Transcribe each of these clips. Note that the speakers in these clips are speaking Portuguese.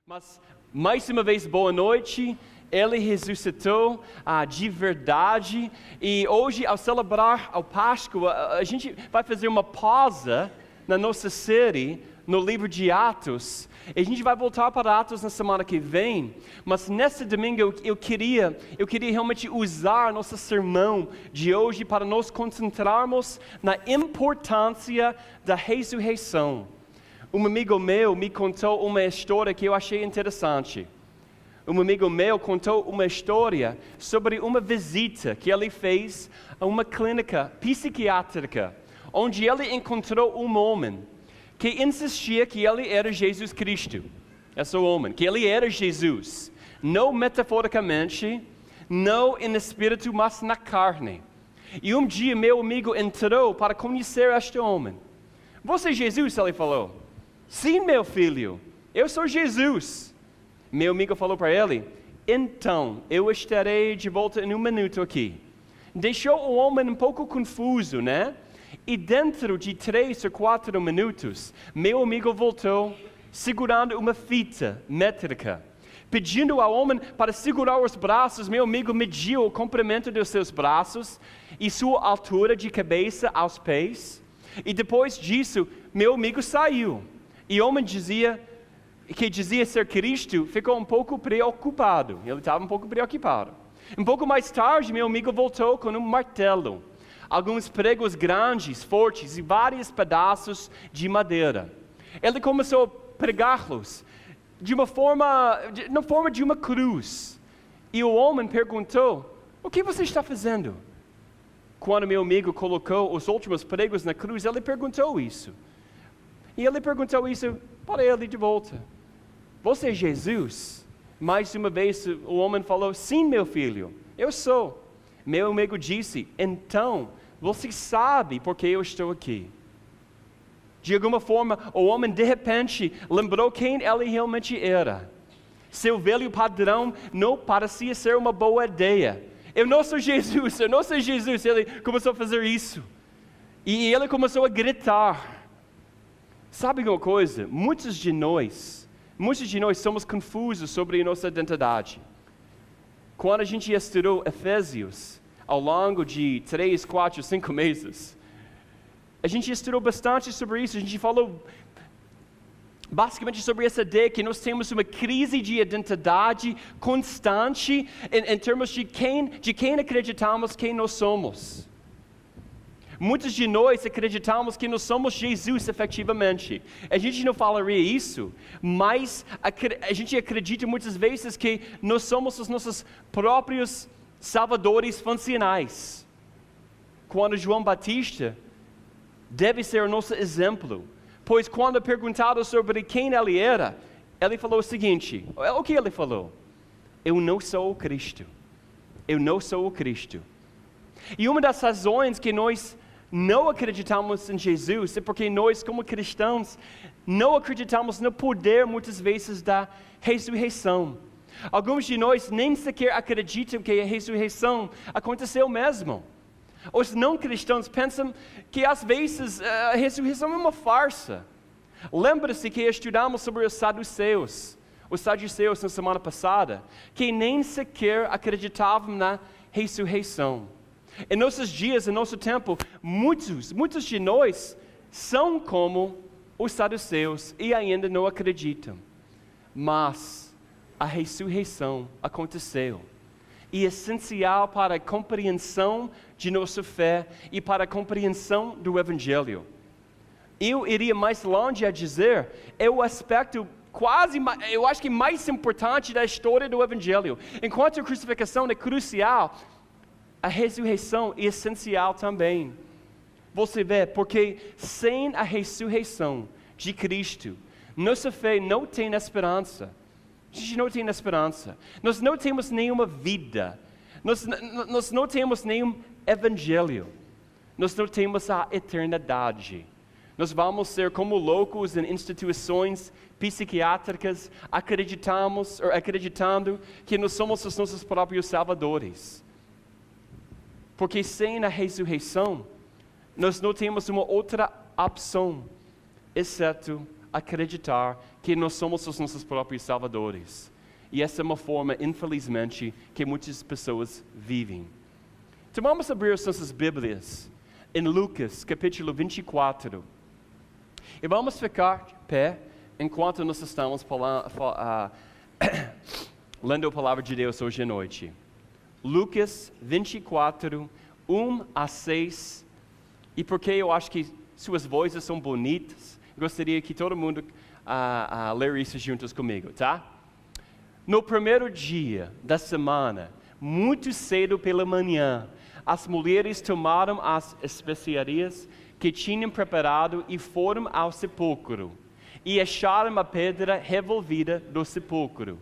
Mas, mais uma vez, boa noite. Ele ressuscitou de verdade. E hoje, ao celebrar a Páscoa, a gente vai fazer uma pausa na nossa série no livro de Atos. E a gente vai voltar para Atos na semana que vem. Mas nesse domingo eu queria realmente usar nosso sermão de hoje para nos concentrarmos na importância da ressurreição. Um amigo meu me contou uma história que eu achei interessante. Um amigo meu contou uma história sobre uma visita que ele fez a uma clínica psiquiátrica, onde ele encontrou um homem que insistia que ele era Jesus Cristo. Esse homem, que ele era Jesus. Não metaforicamente, não em espírito, mas na carne. E um dia meu amigo entrou para conhecer este homem. Você é Jesus? Ele falou. Sim, meu filho, eu sou Jesus. Meu amigo falou para ele, então, eu estarei de volta em um minuto aqui. Deixou o homem um pouco confuso, né? E dentro de 3 ou 4 minutos, meu amigo voltou, segurando uma fita métrica. Pedindo ao homem para segurar os braços, meu amigo mediu o comprimento dos seus braços e sua altura de cabeça aos pés. E depois disso, meu amigo saiu. E o homem que dizia ser Cristo ficou um pouco preocupado. Ele estava um pouco preocupado. Um pouco mais tarde, meu amigo voltou com um martelo, alguns pregos grandes, fortes e vários pedaços de madeira. Ele começou a pregá-los na forma de uma cruz. E o homem perguntou, o que você está fazendo? Quando meu amigo colocou os últimos pregos na cruz, ele perguntou isso. E ele perguntou isso para ele de volta. Você é Jesus? Mais uma vez o homem falou, sim, meu filho, eu sou. Meu amigo disse, então, você sabe por que eu estou aqui. De alguma forma, o homem de repente lembrou quem ele realmente era. Seu velho padrão não parecia ser uma boa ideia. Eu não sou Jesus. Ele começou a fazer isso. E ele começou a gritar. Sabe uma coisa? Muitos de nós somos confusos sobre a nossa identidade. Quando a gente estudou Efésios, ao longo de 3, 4, 5 meses, a gente estudou bastante sobre isso. A gente falou basicamente sobre essa ideia que nós temos uma crise de identidade constante em termos de quem acreditamos quem nós somos. Muitos de nós acreditamos que nós somos Jesus efetivamente. A gente não falaria isso, mas a gente acredita muitas vezes que nós somos os nossos próprios salvadores funcionais. Quando João Batista deve ser o nosso exemplo, pois quando perguntado sobre quem ele era, ele falou o seguinte, o que ele falou? Eu não sou o Cristo. Eu não sou o Cristo. E uma das razões que nós não acreditamos em Jesus é porque nós, como cristãos, não acreditamos no poder, muitas vezes, da ressurreição. Alguns de nós nem sequer acreditam que a ressurreição aconteceu mesmo. Os não cristãos pensam que, às vezes, a ressurreição é uma farsa. Lembra-se que estudamos sobre os saduceus na semana passada, que nem sequer acreditavam na ressurreição. Em nossos dias, em nosso tempo, muitos de nós são como os saduceus e ainda não acreditam. Mas a ressurreição aconteceu. E é essencial para a compreensão de nossa fé e para a compreensão do Evangelho. Eu iria mais longe a dizer, é o aspecto eu acho que mais importante da história do Evangelho. Enquanto a crucificação é crucial, a ressurreição é essencial também. Você vê, porque sem a ressurreição de Cristo, nossa fé não tem esperança. A gente não tem esperança. Nós não temos nenhuma vida. Nós não temos nenhum evangelho. Nós não temos a eternidade. Nós vamos ser como loucos em instituições psiquiátricas, acreditando que nós somos os nossos próprios salvadores. Porque sem a ressurreição, nós não temos uma outra opção, exceto acreditar que nós somos os nossos próprios salvadores. E essa é uma forma, infelizmente, que muitas pessoas vivem. Então vamos abrir as nossas Bíblias em Lucas, capítulo 24. E vamos ficar de pé enquanto nós estamos lendo a palavra de Deus hoje à noite. Lucas 24, 1 a 6. E porque eu acho que suas vozes são bonitas, gostaria que todo mundo ler isso juntos comigo, tá? No primeiro dia da semana, muito cedo pela manhã, as mulheres tomaram as especiarias que tinham preparado e foram ao sepulcro. E acharam a pedra revolvida do sepulcro.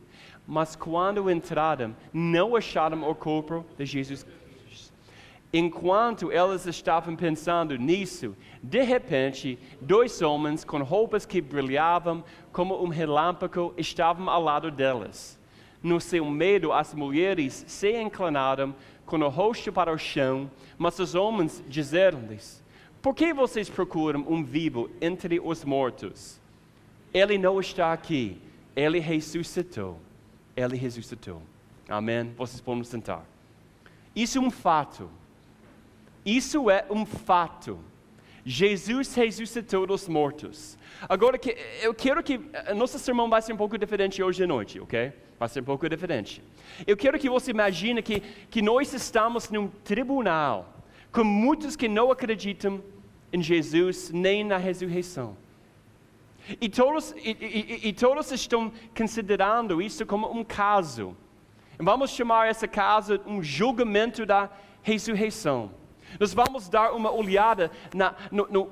Mas quando entraram, não acharam o corpo de Jesus Cristo. Enquanto elas estavam pensando nisso, de repente, 2 homens com roupas que brilhavam como um relâmpago estavam ao lado delas. No seu medo, as mulheres se inclinaram com o rosto para o chão, mas os homens disseram-lhes: por que vocês procuram um vivo entre os mortos? Ele não está aqui, ele ressuscitou. Ele ressuscitou. Amém? Vocês podem sentar. Isso é um fato. Isso é um fato. Jesus ressuscitou dos mortos. Agora, eu quero que nosso sermão vai ser um pouco diferente hoje à noite, ok? Vai ser um pouco diferente. Eu quero que você imagine que nós estamos num tribunal com muitos que não acreditam em Jesus nem na ressurreição. E todos estão considerando isso como um caso. Vamos chamar esse caso um julgamento da ressurreição. Nós vamos dar uma olhada na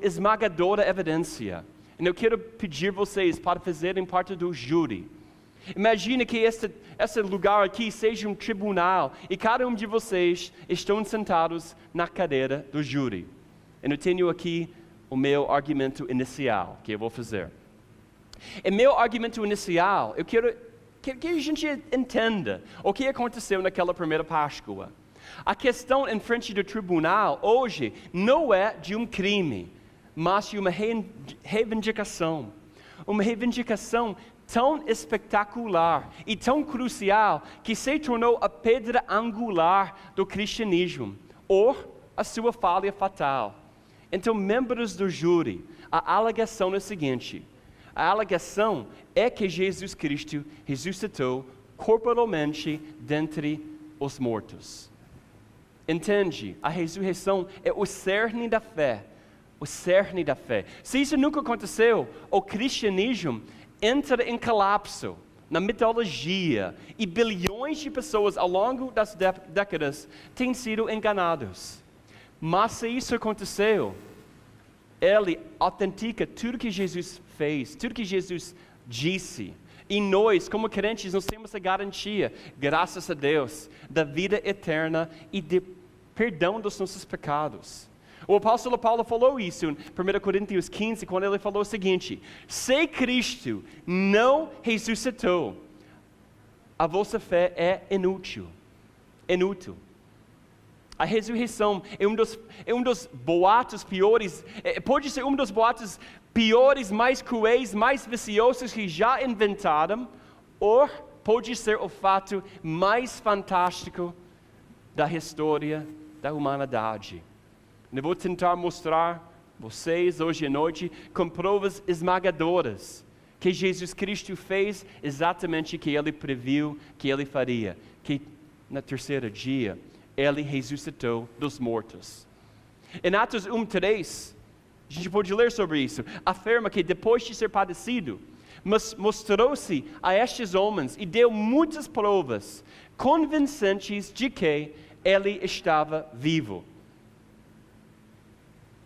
esmagadora evidência. E eu quero pedir vocês para fazerem parte do júri. Imagine que esse lugar aqui seja um tribunal e cada um de vocês estão sentados na cadeira do júri. E eu tenho aqui o meu argumento inicial que eu vou fazer. E meu argumento inicial, eu quero que a gente entenda o que aconteceu naquela primeira Páscoa. A questão em frente do tribunal hoje não é de um crime, mas de uma reivindicação. Uma reivindicação tão espetacular e tão crucial que se tornou a pedra angular do cristianismo, ou a sua falha fatal. Então, membros do júri, a alegação é a seguinte: a alegação é que Jesus Cristo ressuscitou corporalmente dentre os mortos. Entende? A ressurreição é o cerne da fé. O cerne da fé. Se isso nunca aconteceu, o cristianismo entra em colapso na mitologia e bilhões de pessoas ao longo das décadas têm sido enganados. Mas se isso aconteceu, ele autentica tudo que Jesus fez, tudo que Jesus disse. E nós, como crentes, nós temos a garantia, graças a Deus, da vida eterna e de perdão dos nossos pecados. O apóstolo Paulo falou isso em 1 Coríntios 15, quando ele falou o seguinte: se Cristo não ressuscitou, a vossa fé é inútil. Inútil. A ressurreição é um dos boatos piores, pode ser um dos boatos piores, mais cruéis, mais viciosos que já inventaram, ou pode ser o fato mais fantástico da história da humanidade. Eu vou tentar mostrar vocês hoje à noite com provas esmagadoras que Jesus Cristo fez exatamente o que Ele previu que Ele faria, que no terceiro dia Ele ressuscitou dos mortos. Em Atos 1:3, a gente pode ler sobre isso, afirma que depois de ser padecido, mostrou-se a estes homens e deu muitas provas convincentes de que Ele estava vivo.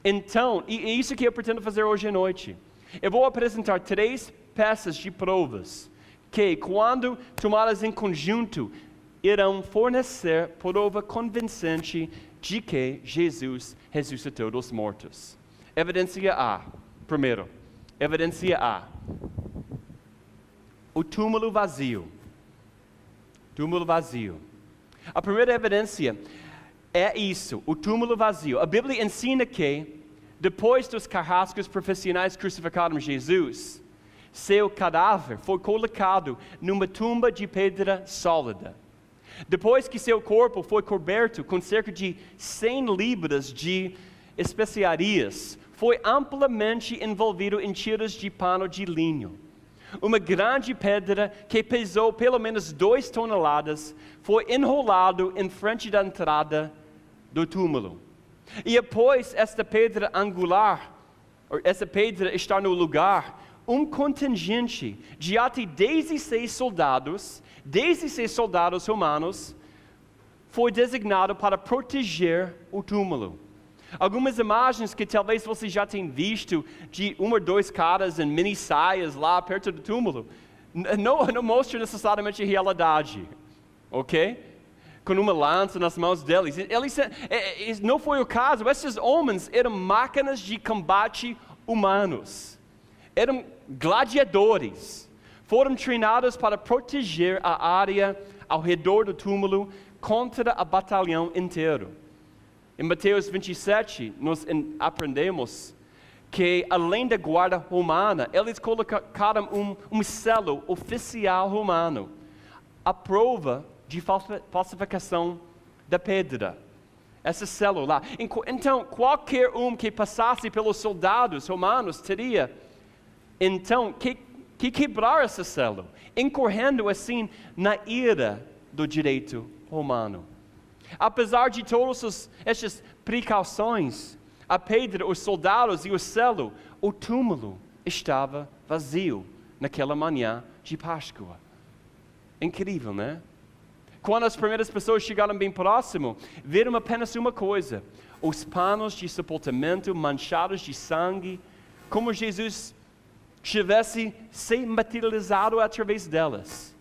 Então, e isso que eu pretendo fazer hoje à noite, eu vou apresentar 3 peças de provas que, quando tomadas em conjunto, irão fornecer prova convincente de que Jesus ressuscitou dos mortos. Evidência A. Primeiro, evidência A. O túmulo vazio. Túmulo vazio. A primeira evidência é isso, o túmulo vazio. A Bíblia ensina que, depois dos carrascos profissionais crucificaram Jesus, seu cadáver foi colocado numa tumba de pedra sólida. Depois que seu corpo foi coberto com cerca de 100 libras de especiarias, foi amplamente envolvido em tiras de pano de linho. Uma grande pedra que pesou pelo menos 2 toneladas foi enrolado em frente da entrada do túmulo. E após esta pedra angular, essa pedra estar no lugar, um contingente de até 16 soldados romanos, foi designado para proteger o túmulo. Algumas imagens que talvez você já tenha visto de 1 ou 2 caras em mini saias lá perto do túmulo, não mostram necessariamente a realidade, ok? Com uma lança nas mãos deles. Não foi o caso. Esses homens eram máquinas de combate humanos. Eram gladiadores. Foram treinados para proteger a área ao redor do túmulo contra a batalhão inteiro. Em Mateus 27, nós aprendemos que, além da guarda romana, eles colocaram um selo oficial romano, a prova de falsificação da pedra. Essa selo lá. Então, qualquer que passasse pelos soldados romanos teria, então, que quebrar esse selo, incorrendo assim na ira do direito romano. Apesar de todas estas precauções, a pedra, os soldados e o selo, o túmulo estava vazio naquela manhã de Páscoa. Incrível, né? Quando as primeiras pessoas chegaram bem próximo, viram apenas uma coisa: os panos de sepultamento manchados de sangue, como Jesus tivesse se materializado através delas.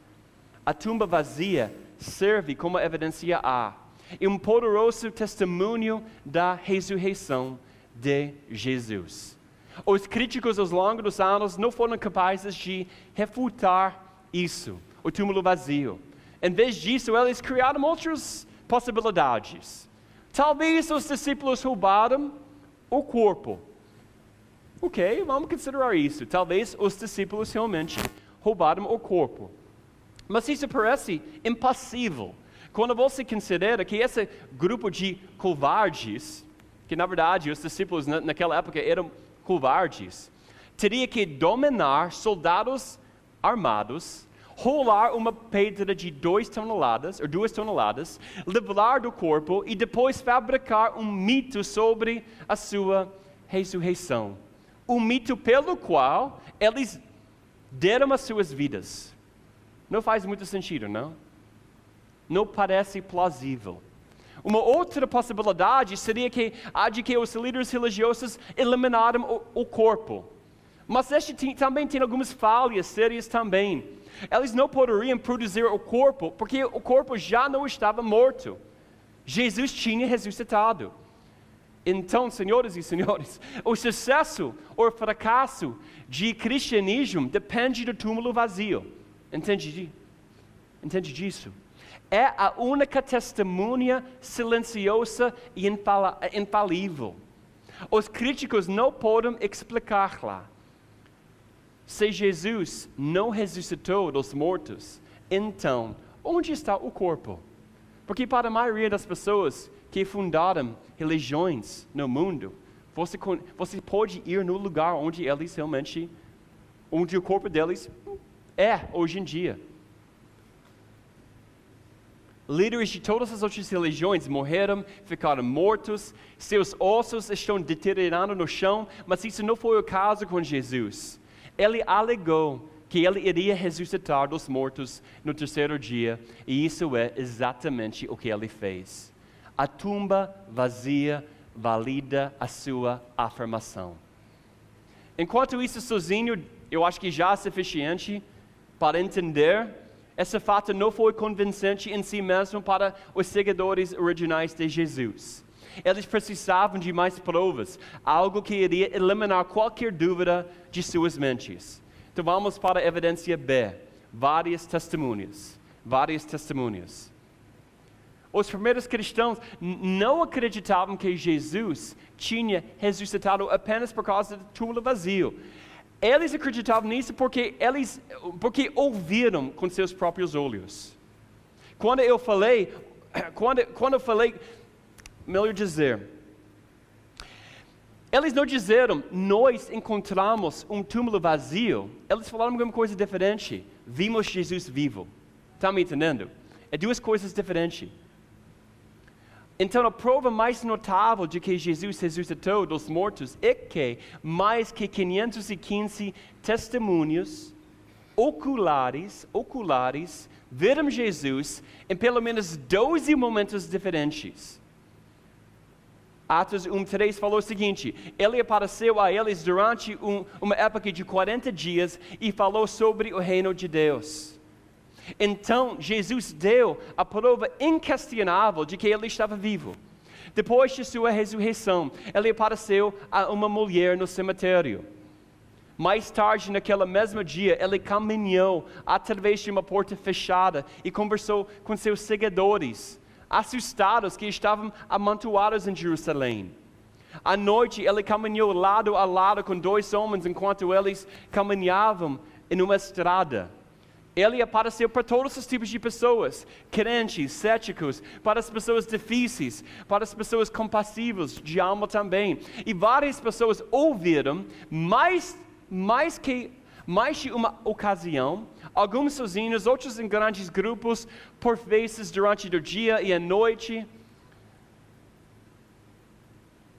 A tumba vazia serve como evidência e um poderoso testemunho da ressurreição de Jesus. Os críticos ao longo dos anos não foram capazes de refutar isso, o túmulo vazio. Em vez disso, eles criaram outras possibilidades. Talvez os discípulos roubaram o corpo. Ok, vamos considerar isso. Talvez os discípulos realmente roubaram o corpo. Mas isso parece impossível quando você considera que esse grupo de covardes, que na verdade os discípulos naquela época eram covardes, teria que dominar soldados armados, rolar uma pedra de 2 toneladas, livrar do corpo e depois fabricar um mito sobre a sua ressurreição. Um mito pelo qual eles deram as suas vidas. Não faz muito sentido, não? Não parece plausível. Uma outra possibilidade seria que os líderes religiosos eliminaram o corpo. Mas este também tem algumas falhas sérias também. Eles não poderiam produzir o corpo, porque o corpo já não estava morto. Jesus tinha ressuscitado. Então, senhoras e senhores, o sucesso ou fracasso de cristianismo depende do túmulo vazio. Entende disso? É a única testemunha silenciosa e infalível. Os críticos não podem explicar-la. Se Jesus não ressuscitou dos mortos, então, onde está o corpo? Porque para a maioria das pessoas que fundaram religiões no mundo, você pode ir no lugar onde o corpo deles é hoje em dia. Líderes de todas as outras religiões morreram, ficaram mortos, seus ossos estão deteriorando no chão, mas isso não foi o caso com Jesus. Ele alegou que ele iria ressuscitar dos mortos no 3º dia, e isso é exatamente o que ele fez. A tumba vazia valida a sua afirmação. Enquanto isso sozinho, eu acho que já é suficiente para entender. Esse fato não foi convincente em si mesmo para os seguidores originais de Jesus. Eles precisavam de mais provas, algo que iria eliminar qualquer dúvida de suas mentes. Então vamos para a evidência B, várias testemunhas. Os primeiros cristãos não acreditavam que Jesus tinha ressuscitado apenas por causa do túmulo vazio. Eles acreditavam nisso porque ouviram com seus próprios olhos. Quando eu falei, melhor dizer, eles não disseram, nós encontramos um túmulo vazio. Eles falaram uma coisa diferente. Vimos Jesus vivo. Está me entendendo? É duas coisas diferentes. Então, a prova mais notável de que Jesus ressuscitou dos mortos é que mais que 515 testemunhos oculares viram Jesus em pelo menos 12 momentos diferentes. Atos 1:3 falou o seguinte: ele apareceu a eles durante uma época de 40 dias e falou sobre o reino de Deus. Então, Jesus deu a prova inquestionável de que ele estava vivo. Depois de sua ressurreição, ele apareceu a uma mulher no cemitério. Mais tarde, naquele mesmo dia, ele caminhou através de uma porta fechada e conversou com seus seguidores, assustados que estavam amontoados em Jerusalém. À noite, ele caminhou lado a lado com 2 homens enquanto eles caminhavam em uma estrada. Ele apareceu para todos os tipos de pessoas, crentes, céticos, para as pessoas difíceis, para as pessoas compassivas, de alma também. E várias pessoas ouviram, mais de uma ocasião, alguns sozinhos, outros em grandes grupos, por vezes durante o dia e a noite.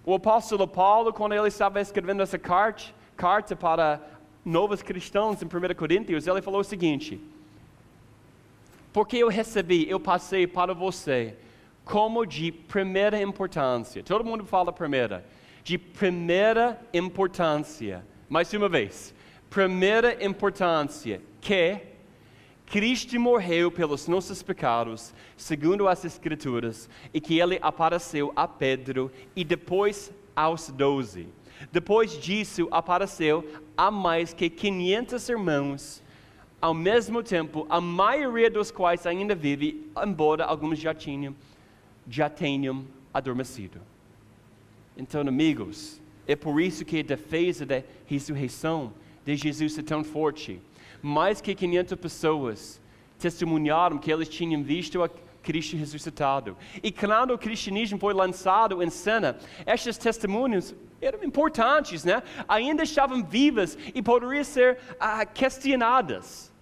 O apóstolo Paulo, quando ele estava escrevendo essa carta para novos cristãos em 1 Coríntios, ele falou o seguinte: porque eu passei para você como de primeira importância. Todo mundo fala primeira. De primeira importância. Mais uma vez. Primeira importância, que Cristo morreu pelos nossos pecados, segundo as Escrituras, e que Ele apareceu a Pedro e depois aos 12. Depois disso, apareceu a mais que 500 irmãos, ao mesmo tempo, a maioria dos quais ainda vive, embora alguns já tenham adormecido. Então, amigos, é por isso que a defesa da ressurreição de Jesus é tão forte. Mais que 500 pessoas testemunharam que eles tinham visto a Cristo ressuscitado. E quando o cristianismo foi lançado em cena, estes testemunhos eram importantes, né? Ainda estavam vivas e poderiam ser questionadas.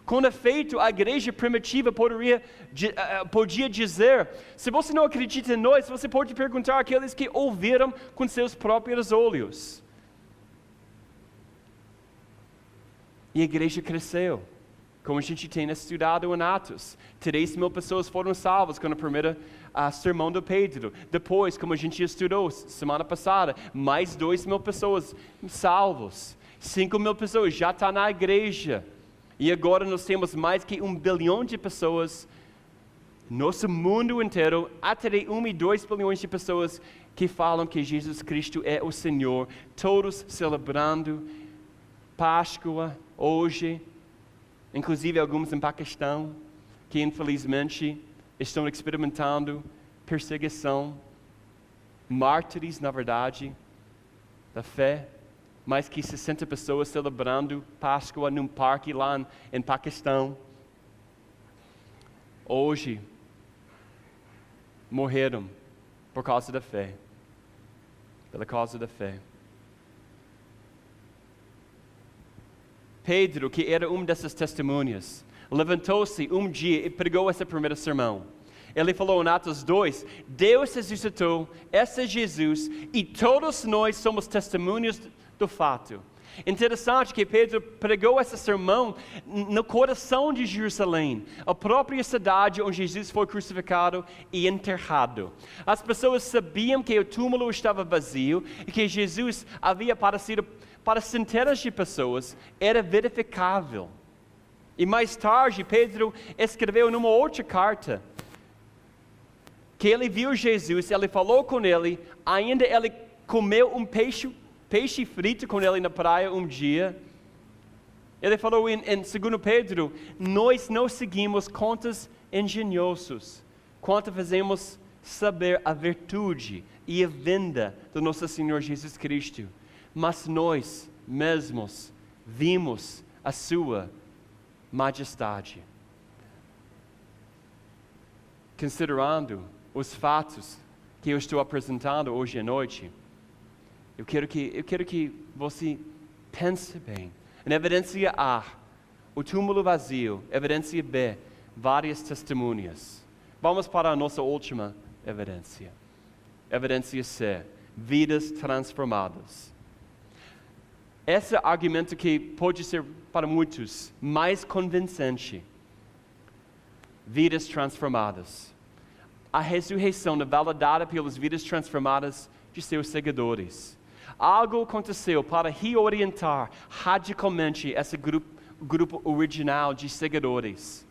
Com efeito, a igreja primitiva podia dizer: se você não acredita em nós, você pode perguntar àqueles que ouviram com seus próprios olhos. E a igreja cresceu, como a gente tem estudado em Atos. 3.000 pessoas foram salvas com o primeiro sermão do Pedro. Depois, como a gente estudou semana passada, mais 2.000 pessoas salvos. 5.000 pessoas já estão na igreja. E agora nós temos mais que 1 bilhão de pessoas, nosso mundo inteiro, até 1 e 2 bilhões de pessoas que falam que Jesus Cristo é o Senhor, todos celebrando Páscoa hoje, inclusive alguns em Paquistão, que infelizmente estão experimentando perseguição, mártires, na verdade, da fé. Mais que 60 pessoas celebrando Páscoa num parque lá em Paquistão. Hoje, morreram por causa da fé. Pela causa da fé. Pedro, que era dessas testemunhas, levantou-se um dia e pregou esse primeiro sermão. Ele falou em Atos 2, Deus ressuscitou, esse é Jesus, e todos nós somos testemunhas do fato. Interessante que Pedro pregou esse sermão no coração de Jerusalém, a própria cidade onde Jesus foi crucificado e enterrado. As pessoas sabiam que o túmulo estava vazio e que Jesus havia aparecido para centenas de pessoas, era verificável. E mais tarde, Pedro escreveu numa outra carta que ele viu Jesus, ele falou com ele, ainda ele comeu um peixe frito com ele na praia um dia. Ele falou em 2 Pedro, nós não seguimos contas engenhosos, quanto fazemos saber a virtude e a vinda do nosso Senhor Jesus Cristo. Mas nós mesmos vimos a sua majestade. Considerando os fatos que eu estou apresentando hoje à noite, eu quero que você pense bem. Em evidência A, o túmulo vazio. Evidência B, várias testemunhas. Vamos para a nossa última evidência. Evidência C, vidas transformadas. Esse argumento que pode ser para muitos mais convincente. Vidas transformadas. A ressurreição é validada pelas vidas transformadas de seus seguidores. Algo aconteceu para reorientar radicalmente esse grupo original de seguidores.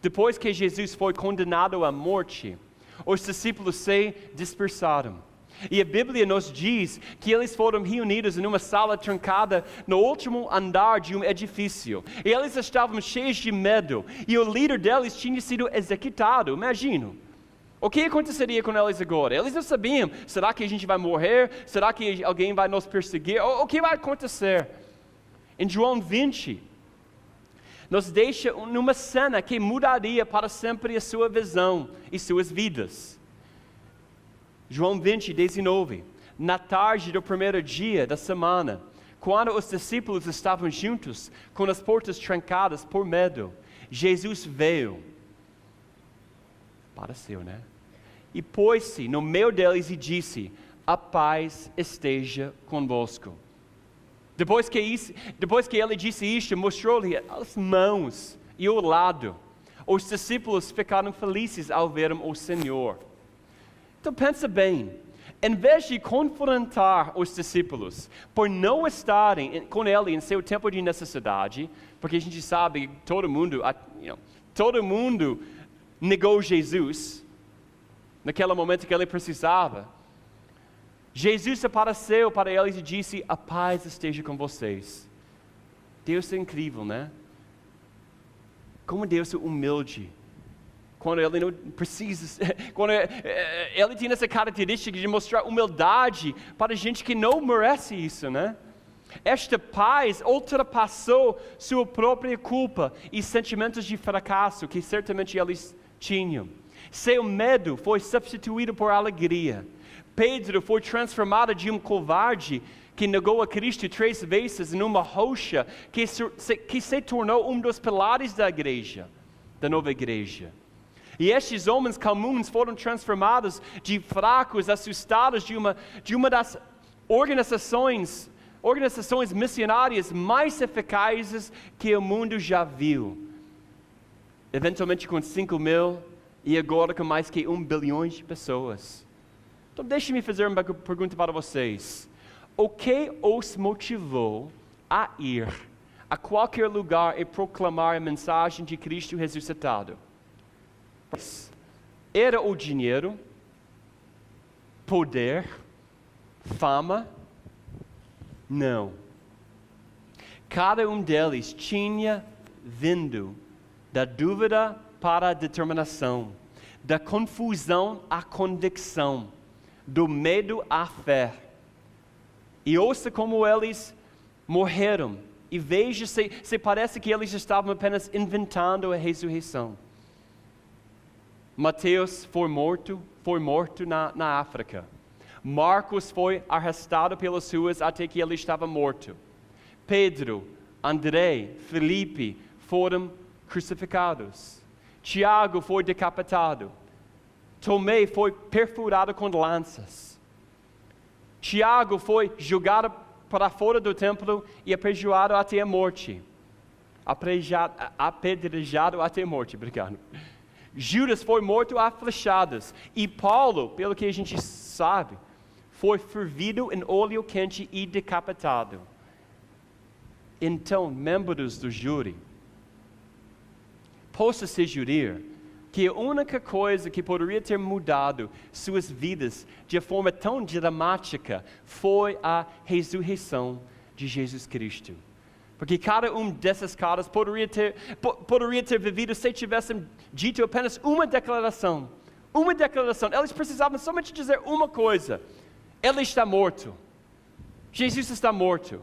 Depois que Jesus foi condenado à morte, os discípulos se dispersaram. E a Bíblia nos diz que eles foram reunidos em uma sala trancada no último andar de um edifício. E eles estavam cheios de medo. E o líder deles tinha sido executado, imagino. O que aconteceria com eles agora? Eles não sabiam, será que a gente vai morrer? Será que alguém vai nos perseguir? O que vai acontecer? Em João 20, nos deixa numa cena que mudaria para sempre a sua visão e suas vidas. João 20, 19. Na tarde do primeiro dia da semana, quando os discípulos estavam juntos, com as portas trancadas por medo, Jesus veio. Apareceu, né? E pôs-se no meio deles e disse: a paz esteja convosco. Depois que ele disse isto, mostrou-lhe as mãos e o lado. Os discípulos ficaram felizes ao verem o Senhor. Então pensa bem, em vez de confrontar os discípulos por não estarem com ele em seu tempo de necessidade, porque a gente sabe que todo mundo negou Jesus naquele momento que ele precisava. Jesus apareceu para eles e disse: a paz esteja com vocês. Deus é incrível, né? Como Deus é humilde. Quando ele não precisa, quando ele tem essa característica de mostrar humildade para gente que não merece isso, né? Esta paz ultrapassou sua própria culpa e sentimentos de fracasso que certamente eles tinham. Seu medo foi substituído por alegria. Pedro foi transformado de um covarde que negou a Cristo 3 vezes em uma rocha que se tornou um dos pilares da igreja, da nova igreja. E estes homens comuns foram transformados de fracos, assustados de uma das organizações missionárias mais eficazes que o mundo já viu. Eventualmente com 5.000 e agora com mais que 1 bilhão de pessoas. Então deixe-me fazer uma pergunta para vocês. O que os motivou a ir a qualquer lugar e proclamar a mensagem de Cristo ressuscitado? Era o dinheiro, poder, fama? Não. Cada um deles tinha vindo da dúvida para a determinação, da confusão à convicção, do medo à fé. E ouça como eles morreram, e veja se parece que eles estavam apenas inventando a ressurreição. Mateus foi morto na África. Marcos foi arrastado pelas ruas até que ele estava morto. Pedro, André, Felipe foram crucificados. Tiago foi decapitado. Tomé foi perfurado com lanças. Tiago foi jogado para fora do templo e apedrejado até a morte. Apedrejado até a morte, obrigado. Judas foi morto a flechadas. E Paulo, pelo que a gente sabe, foi fervido em óleo quente e decapitado. Então, membros do júri, possa se jurar que a única coisa que poderia ter mudado suas vidas de forma tão dramática foi a ressurreição de Jesus Cristo. Porque cada um desses caras poderia ter vivido se tivessem dito apenas uma declaração. Uma declaração. Eles precisavam somente dizer uma coisa: Ele está morto. Jesus está morto.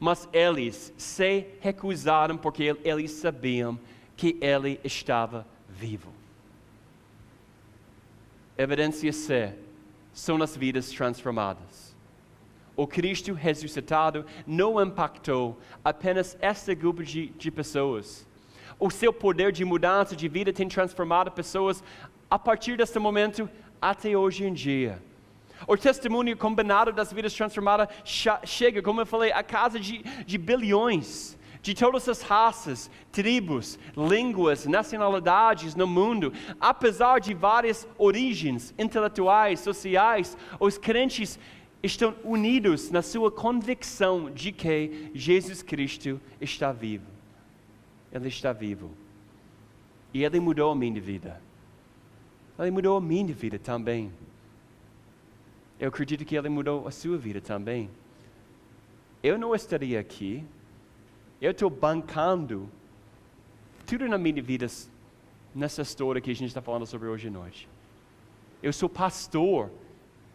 mas eles se recusaram porque eles sabiam que ele estava vivo. Evidência C são as vidas transformadas. O Cristo ressuscitado não impactou apenas este grupo de pessoas. O seu poder de mudança de vida tem transformado pessoas a partir desse momento até hoje em dia. O testemunho combinado das vidas transformadas chega, como eu falei, a casa de bilhões, de todas as raças, tribos, línguas, nacionalidades no mundo. Apesar de várias origens intelectuais, sociais, os crentes estão unidos na sua convicção de que Jesus Cristo está vivo. Ele está vivo. E Ele mudou a minha vida. Ele mudou a minha vida também. Eu acredito que Ele mudou a sua vida também. Eu não estaria aqui. Eu estou bancando tudo na minha vida nessa história que a gente está falando sobre hoje à noite. Eu sou pastor.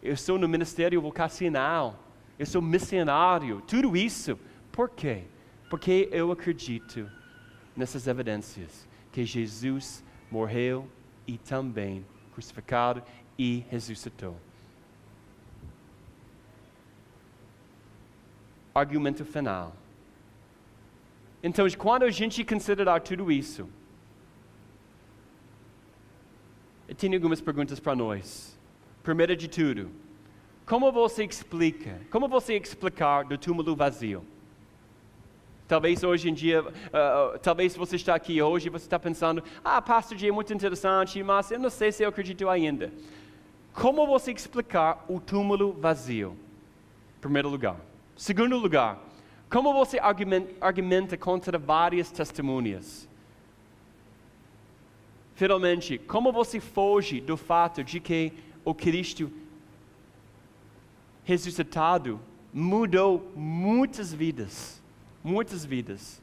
Eu estou no ministério vocacional. Eu sou missionário. Tudo isso. Por quê? Porque eu acredito nessas evidências que Jesus morreu e também crucificado e ressuscitou. Argumento final. Então, quando a gente considerar tudo isso, eu tenho algumas perguntas para nós. Primeiro de tudo, como você explicar do túmulo vazio? Talvez hoje em dia, talvez você está aqui hoje e você está pensando, pastor G é muito interessante, mas eu não sei se eu acredito ainda. Como você explicar o túmulo vazio? Primeiro lugar. Segundo lugar, como você argumenta contra várias testemunhas? Finalmente, como você foge do fato de que o Cristo ressuscitado mudou muitas vidas? Muitas vidas.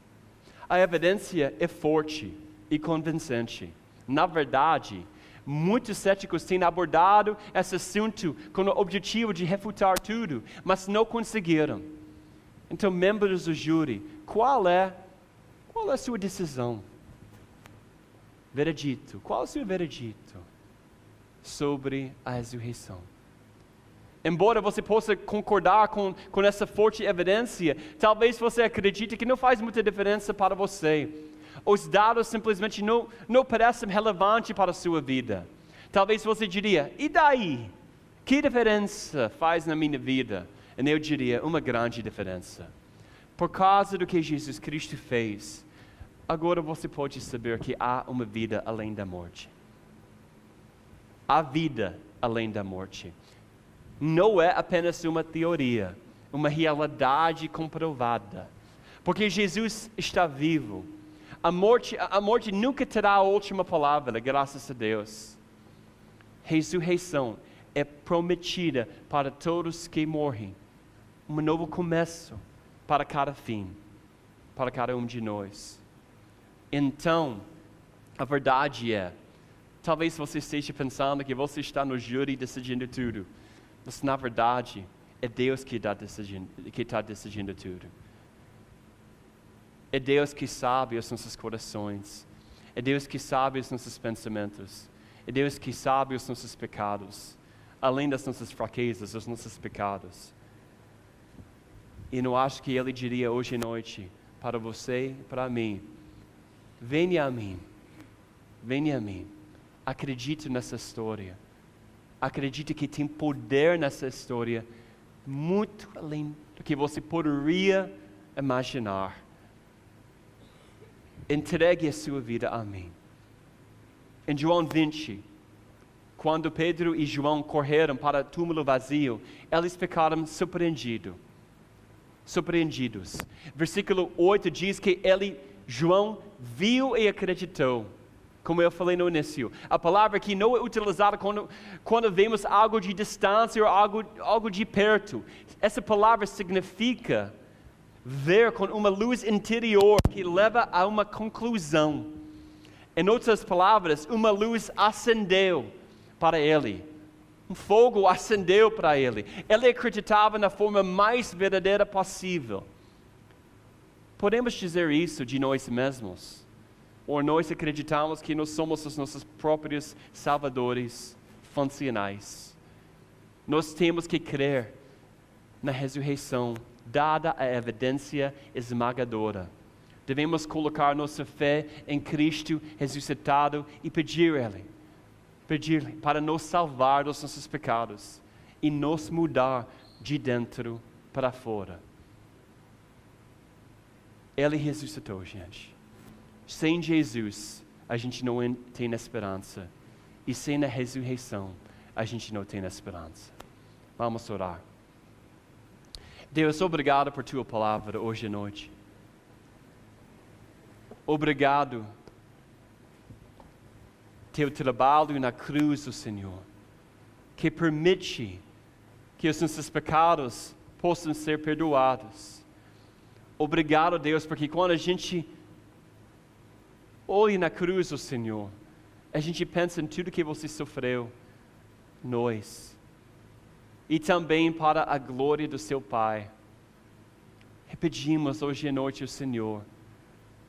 A evidência é forte e convincente. Na verdade, muitos céticos têm abordado esse assunto com o objetivo de refutar tudo, mas não conseguiram. Então, membros do júri, qual é a sua decisão? Veredito. Qual é o seu veredito sobre a ressurreição? Embora você possa concordar com essa forte evidência, talvez você acredite que não faz muita diferença para você. Os dados simplesmente não parecem relevantes para a sua vida. Talvez você diria, e daí? Que diferença faz na minha vida? E eu diria, uma grande diferença. Por causa do que Jesus Cristo fez, agora você pode saber que há uma vida além da morte. Há vida além da morte. Não é apenas uma teoria, uma realidade comprovada. Porque Jesus está vivo. A morte nunca terá a última palavra, graças a Deus. Ressurreição é prometida para todos que morrem. Um novo começo para cada fim, para cada um de nós. Então, a verdade é, talvez você esteja pensando que você está no júri decidindo tudo. Mas, na verdade, é Deus que está decidindo tudo. É Deus que sabe os nossos corações. É Deus que sabe os nossos pensamentos. É Deus que sabe os nossos pecados. Além das nossas fraquezas, os nossos pecados. E não acho que Ele diria hoje à noite, para você e para mim, venha a mim. Venha a mim. Acredite nessa história. Acredite que tem poder nessa história, muito além do que você poderia imaginar. Entregue a sua vida a mim. Em João 20, quando Pedro e João correram para o túmulo vazio, eles ficaram surpreendidos. Versículo 8 diz que João viu e acreditou. Como eu falei no início, a palavra que não é utilizada quando vemos algo de distância ou algo de perto. Essa palavra significa ver com uma luz interior que leva a uma conclusão. Em outras palavras, uma luz acendeu para ele. Um fogo acendeu para ele. Ele acreditava na forma mais verdadeira possível. Podemos dizer isso de nós mesmos? Ou nós acreditamos que nós somos os nossos próprios salvadores funcionais? Nós temos que crer na ressurreição, dada a evidência esmagadora. Devemos colocar nossa fé em Cristo ressuscitado e pedir-lhe para nos salvar dos nossos pecados e nos mudar de dentro para fora. Ele ressuscitou, gente. Sem Jesus, a gente não tem esperança. E sem a ressurreição, a gente não tem esperança. Vamos orar. Deus, obrigado por Tua palavra hoje à noite. Obrigado Teu trabalho na cruz do Senhor, que permite que os nossos pecados possam ser perdoados. Obrigado, Deus, porque quando a gente olha na cruz do Senhor, a gente pensa em tudo que você sofreu, nós, e também para a glória do Seu Pai. Pedimos hoje à noite ao Senhor,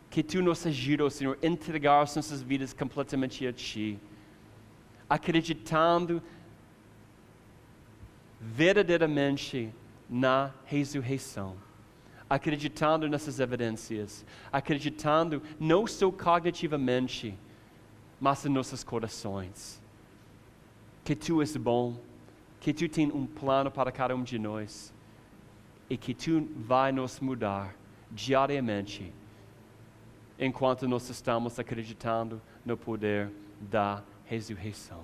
que Tu nos ajude, Senhor, a entregar as nossas vidas completamente a Ti, acreditando verdadeiramente na ressurreição, acreditando nessas evidências, acreditando não só cognitivamente, mas em nossos corações, que Tu és bom, que Tu tens um plano para cada um de nós, e que Tu vai nos mudar diariamente, enquanto nós estamos acreditando no poder da ressurreição.